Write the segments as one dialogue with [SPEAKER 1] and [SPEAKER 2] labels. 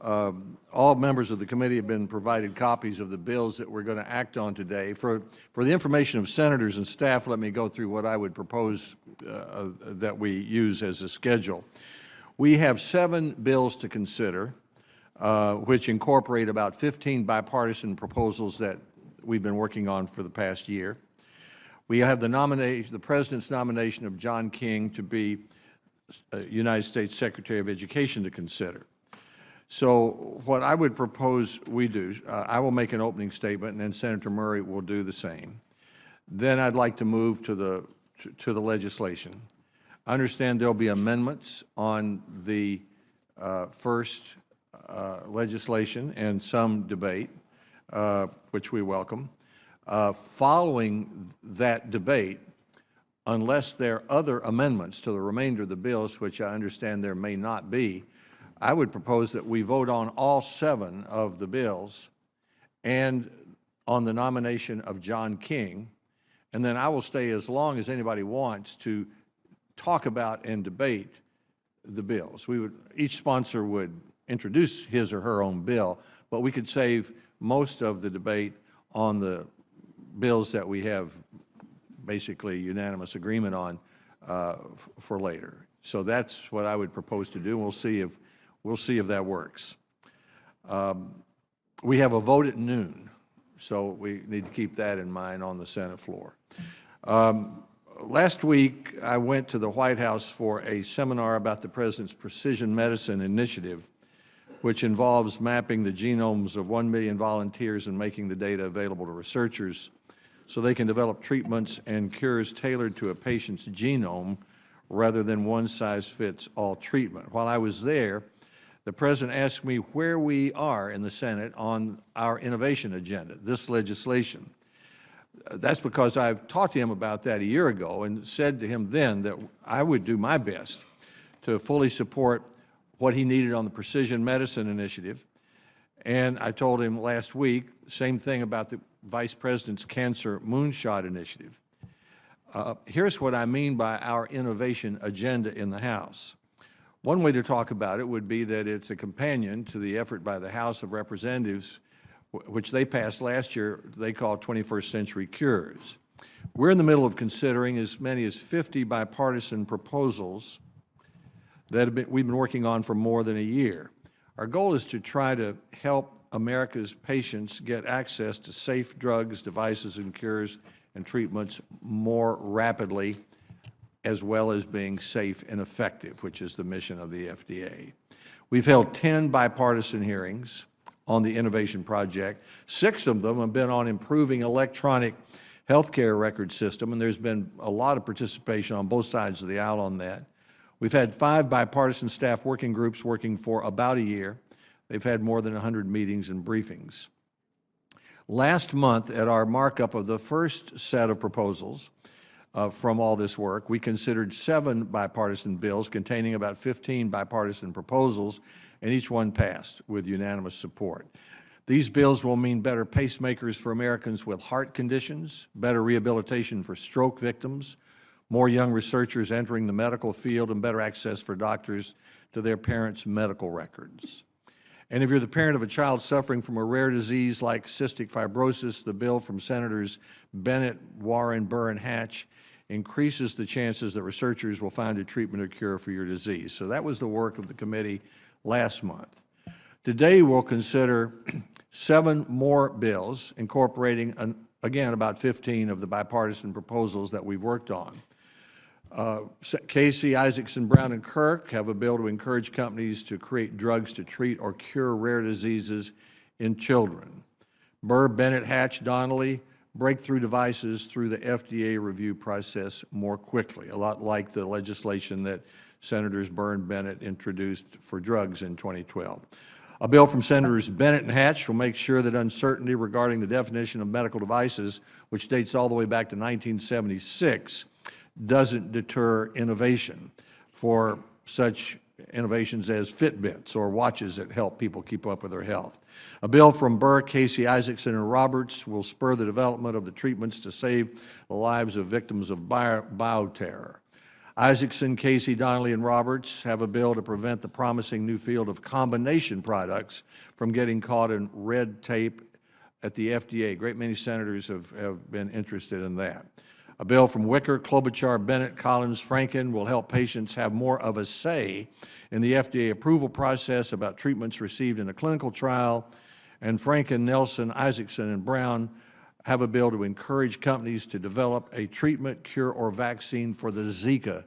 [SPEAKER 1] all members of the committee have been provided copies of the bills that we're going to act on today. For the information of senators and staff, let me go through what I would propose that we use as a schedule. We have 7 bills to consider, which incorporate about 15 bipartisan proposals that we've been working on for the past year. We have the President's nomination of John King to be United States Secretary of Education to consider. So what I would propose we do, I will make an opening statement, and then Senator Murray will do the same. Then I'd like to move to the legislation. I understand there will be amendments on the first legislation and some debate, which we welcome. Following that debate, unless there are other amendments to the remainder of the bills, which I understand there may not be, I would propose that we vote on all 7 of the bills and on the nomination of John King, and then I will stay as long as anybody wants to talk about and debate the bills. Each sponsor would introduce his or her own bill, but we could save most of the debate on the bills that we have basically unanimous agreement on for later. So that's what I would propose to do. We'll see if that works. We have a vote at noon, so we need to keep that in mind on the Senate floor. Last week, I went to the White House for a seminar about the President's Precision Medicine Initiative, which involves mapping the genomes of 1 million volunteers and making the data available to researchers so they can develop treatments and cures tailored to a patient's genome rather than one-size-fits-all treatment. While I was there, the President asked me where we are in the Senate on our innovation agenda, this legislation. That's because I've talked to him about that a year ago and said to him then that I would do my best to fully support what he needed on the Precision Medicine Initiative. And I told him last week, same thing about the Vice President's Cancer Moonshot Initiative. Here's what I mean by our innovation agenda in the House. One way to talk about it would be that it's a companion to the effort by the House of Representatives, which they passed last year, they call 21st Century Cures. We're in the middle of considering as many as 50 bipartisan proposals that we've been working on for more than a year. Our goal is to try to help America's patients get access to safe drugs, devices, and cures and treatments more rapidly, as well as being safe and effective, which is the mission of the FDA. We've held 10 bipartisan hearings on the Innovation Project. 6 of them have been on improving electronic healthcare record system, and there's been a lot of participation on both sides of the aisle on that. We've had 5 bipartisan staff working groups working for about a year. They've had more than 100 meetings and briefings. Last month, at our markup of the first set of proposals from all this work, we considered 7 bipartisan bills containing about 15 bipartisan proposals, and each one passed with unanimous support. These bills will mean better pacemakers for Americans with heart conditions, better rehabilitation for stroke victims, more young researchers entering the medical field, and better access for doctors to their parents' medical records. And if you're the parent of a child suffering from a rare disease like cystic fibrosis, the bill from Senators Bennett, Warren, Burr, and Hatch increases the chances that researchers will find a treatment or cure for your disease. So that was the work of the committee last month. Today we'll consider 7 more bills incorporating, again, about 15 of the bipartisan proposals that we've worked on. Casey, Isaacson, Brown, and Kirk have a bill to encourage companies to create drugs to treat or cure rare diseases in children. Burr, Bennett, Hatch, Donnelly, breakthrough devices through the FDA review process more quickly, a lot like the legislation that Senators Burr and Bennett introduced for drugs in 2012. A bill from Senators Bennett and Hatch will make sure that uncertainty regarding the definition of medical devices, which dates all the way back to 1976, doesn't deter innovation for such innovations as Fitbits or watches that help people keep up with their health. A bill from Burr, Casey, Isaacson, and Roberts will spur the development of the treatments to save the lives of victims of bioterror. Isaacson, Casey, Donnelly, and Roberts have a bill to prevent the promising new field of combination products from getting caught in red tape at the FDA. A great many senators have been interested in that. A bill from Wicker, Klobuchar, Bennett, Collins, Franken will help patients have more of a say in the FDA approval process about treatments received in a clinical trial. And Franken, Nelson, Isaacson, and Brown have a bill to encourage companies to develop a treatment, cure, or vaccine for the Zika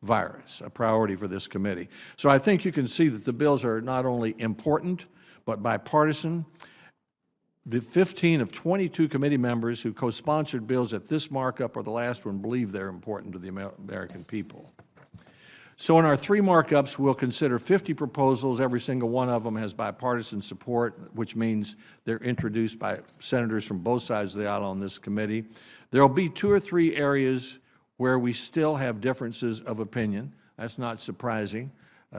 [SPEAKER 1] virus, a priority for this committee. So I think you can see that the bills are not only important, but bipartisan. The 15 of 22 committee members who co-sponsored bills at this markup or the last one believe they're important to the American people. So in our 3 markups, we'll consider 50 proposals. Every single one of them has bipartisan support, which means they're introduced by senators from both sides of the aisle on this committee. There will be 2 or 3 areas where we still have differences of opinion. That's not surprising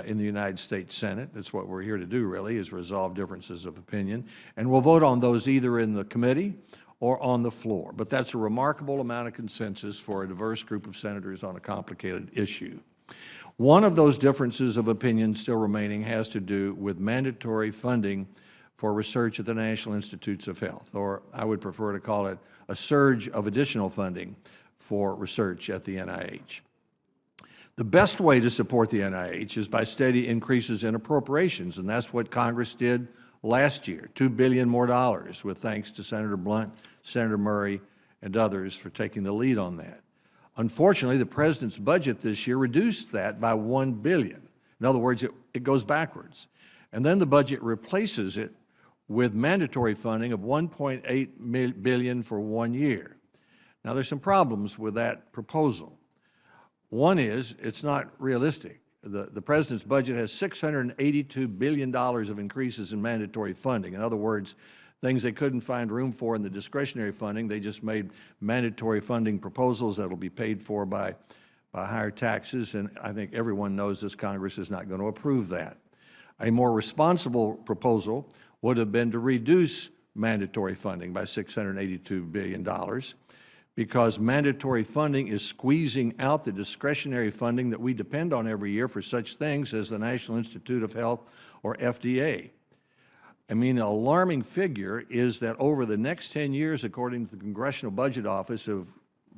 [SPEAKER 1] in the United States Senate. That's what we're here to do, really, is resolve differences of opinion. And we'll vote on those either in the committee or on the floor. But that's a remarkable amount of consensus for a diverse group of senators on a complicated issue. One of those differences of opinion still remaining has to do with mandatory funding for research at the National Institutes of Health, or I would prefer to call it a surge of additional funding for research at the NIH. The best way to support the NIH is by steady increases in appropriations, and that's what Congress did last year, $2 billion more, with thanks to Senator Blunt, Senator Murray, and others for taking the lead on that. Unfortunately, the President's budget this year reduced that by $1 billion. In other words, it goes backwards. And then the budget replaces it with mandatory funding of $1.8 billion for 1 year. Now, there's some problems with that proposal. One is it's not realistic. The President's budget has $682 billion of increases in mandatory funding. In other words, things they couldn't find room for in the discretionary funding, they just made mandatory funding proposals that will be paid for by higher taxes, and I think everyone knows this Congress is not going to approve that. A more responsible proposal would have been to reduce mandatory funding by $682 billion, because mandatory funding is squeezing out the discretionary funding that we depend on every year for such things as the National Institute of Health or FDA. I mean, an alarming figure is that over the next 10 years, according to the Congressional Budget Office, if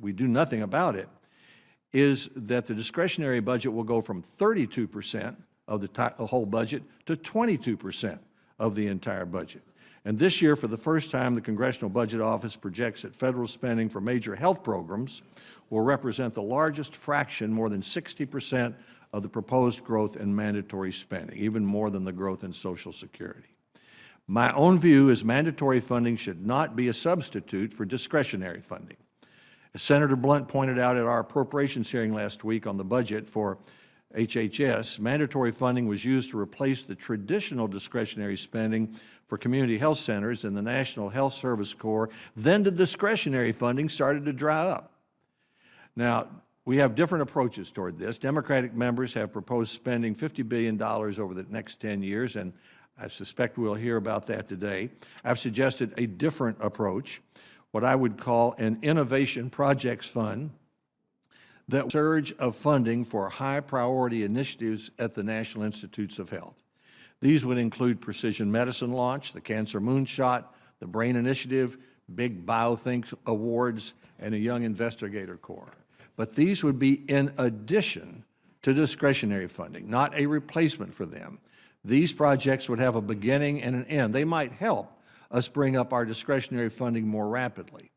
[SPEAKER 1] we do nothing about it, is that the discretionary budget will go from 32% of the whole budget to 22% of the entire budget. And this year, for the first time, the Congressional Budget Office projects that federal spending for major health programs will represent the largest fraction, more than 60%, of the proposed growth in mandatory spending, even more than the growth in Social Security. My own view is mandatory funding should not be a substitute for discretionary funding. As Senator Blunt pointed out at our appropriations hearing last week on the budget for HHS, mandatory funding was used to replace the traditional discretionary spending for community health centers in the National Health Service Corps. Then the discretionary funding started to dry up. Now, we have different approaches toward this. Democratic members have proposed spending $50 billion over the next 10 years, and I suspect we'll hear about that today. I've suggested a different approach, what I would call an innovation projects fund, that surge of funding for high-priority initiatives at the National Institutes of Health. These would include precision medicine launch, the Cancer Moonshot, the Brain Initiative, big BioThink awards, and a Young Investigator Corps. But these would be in addition to discretionary funding, not a replacement for them. These projects would have a beginning and an end. They might help us bring up our discretionary funding more rapidly.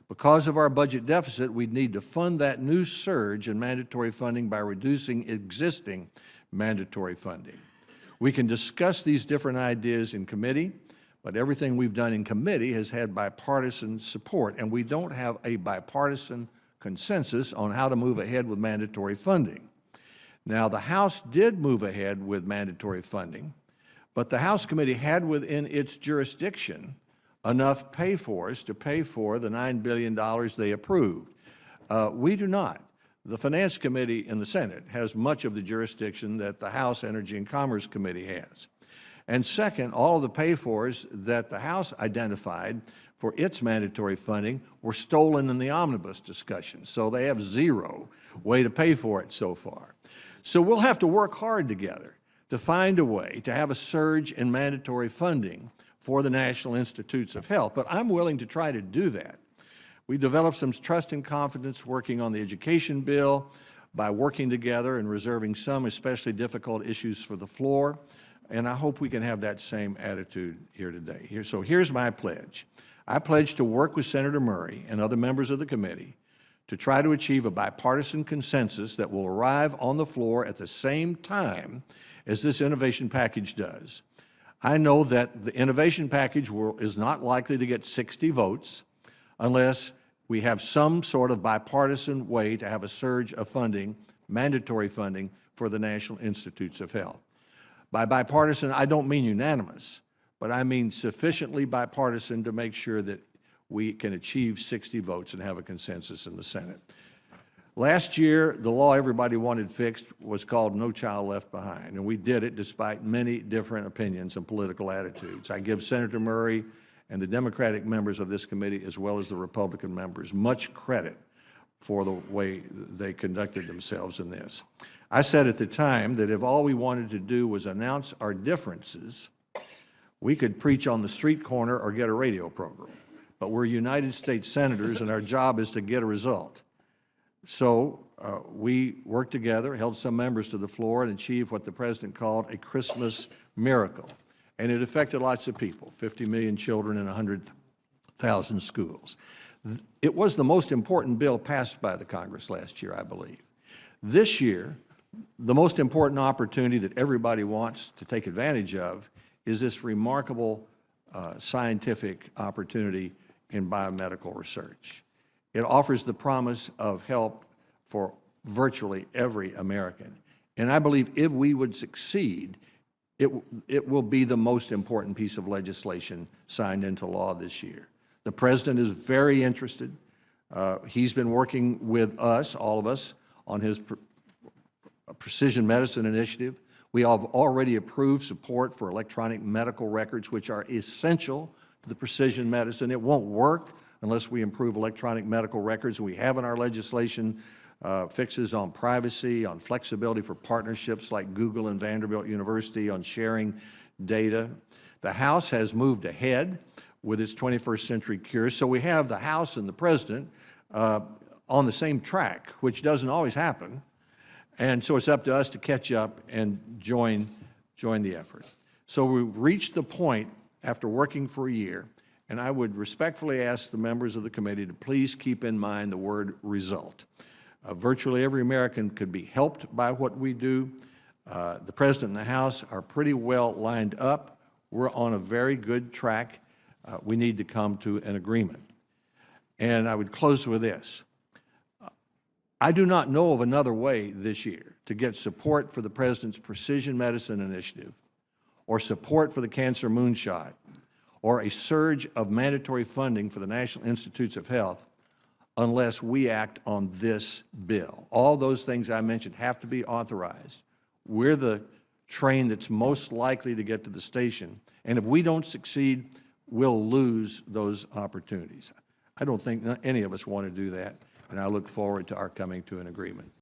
[SPEAKER 1] Because of our budget deficit, we'd need to fund that new surge in mandatory funding by reducing existing mandatory funding. We can discuss these different ideas in committee, but everything we've done in committee has had bipartisan support, and we don't have a bipartisan consensus on how to move ahead with mandatory funding. Now, the House did move ahead with mandatory funding, but the House committee had within its jurisdiction enough pay-fors to pay for the $9 billion they approved. We do not. The Finance Committee in the Senate has much of the jurisdiction that the House Energy and Commerce Committee has. And second, all of the pay-fors that the House identified for its mandatory funding were stolen in the omnibus discussion, so they have zero way to pay for it so far. So we'll have to work hard together to find a way to have a surge in mandatory funding for the National Institutes of Health, but I'm willing to try to do that. We developed some trust and confidence working on the education bill by working together and reserving some especially difficult issues for the floor, and I hope we can have that same attitude here today. So here's my pledge. I pledge to work with Senator Murray and other members of the committee to try to achieve a bipartisan consensus that will arrive on the floor at the same time as this innovation package does. I know that the innovation package is not likely to get 60 votes unless we have some sort of bipartisan way to have a surge of funding, mandatory funding, for the National Institutes of Health. By bipartisan, I don't mean unanimous, but I mean sufficiently bipartisan to make sure that we can achieve 60 votes and have a consensus in the Senate. Last year, the law everybody wanted fixed was called No Child Left Behind, and we did it despite many different opinions and political attitudes. I give Senator Murray and the Democratic members of this committee, as well as the Republican members, much credit for the way they conducted themselves in this. I said at the time that if all we wanted to do was announce our differences, we could preach on the street corner or get a radio program. But we're United States Senators, and our job is to get a result. So we worked together, held some members to the floor, and achieved what the President called a Christmas miracle. And it affected lots of people, 50 million children in 100,000 schools. It was the most important bill passed by the Congress last year, I believe. This year, the most important opportunity that everybody wants to take advantage of is this remarkable scientific opportunity in biomedical research. It offers the promise of help for virtually every American. And I believe if we would succeed, it will be the most important piece of legislation signed into law this year. The President is very interested. He's been working with us, all of us, on his precision medicine initiative. We have already approved support for electronic medical records, which are essential to the precision medicine. It won't work unless we improve electronic medical records. We have in our legislation fixes on privacy, on flexibility for partnerships like Google and Vanderbilt University, on sharing data. The House has moved ahead with its 21st Century Cures, so we have the House and the President on the same track, which doesn't always happen. And so it's up to us to catch up and join the effort. So we reached the point after working for a year, and I would respectfully ask the members of the committee to please keep in mind the word result. Virtually every American could be helped by what we do. The President and the House are pretty well lined up. We're on a very good track. We need to come to an agreement. And I would close with this. I do not know of another way this year to get support for the President's precision medicine initiative, or support for the cancer moonshot, or a surge of mandatory funding for the National Institutes of Health unless we act on this bill. All those things I mentioned have to be authorized. We're the train that's most likely to get to the station, and if we don't succeed, we'll lose those opportunities. I don't think any of us want to do that, and I look forward to our coming to an agreement.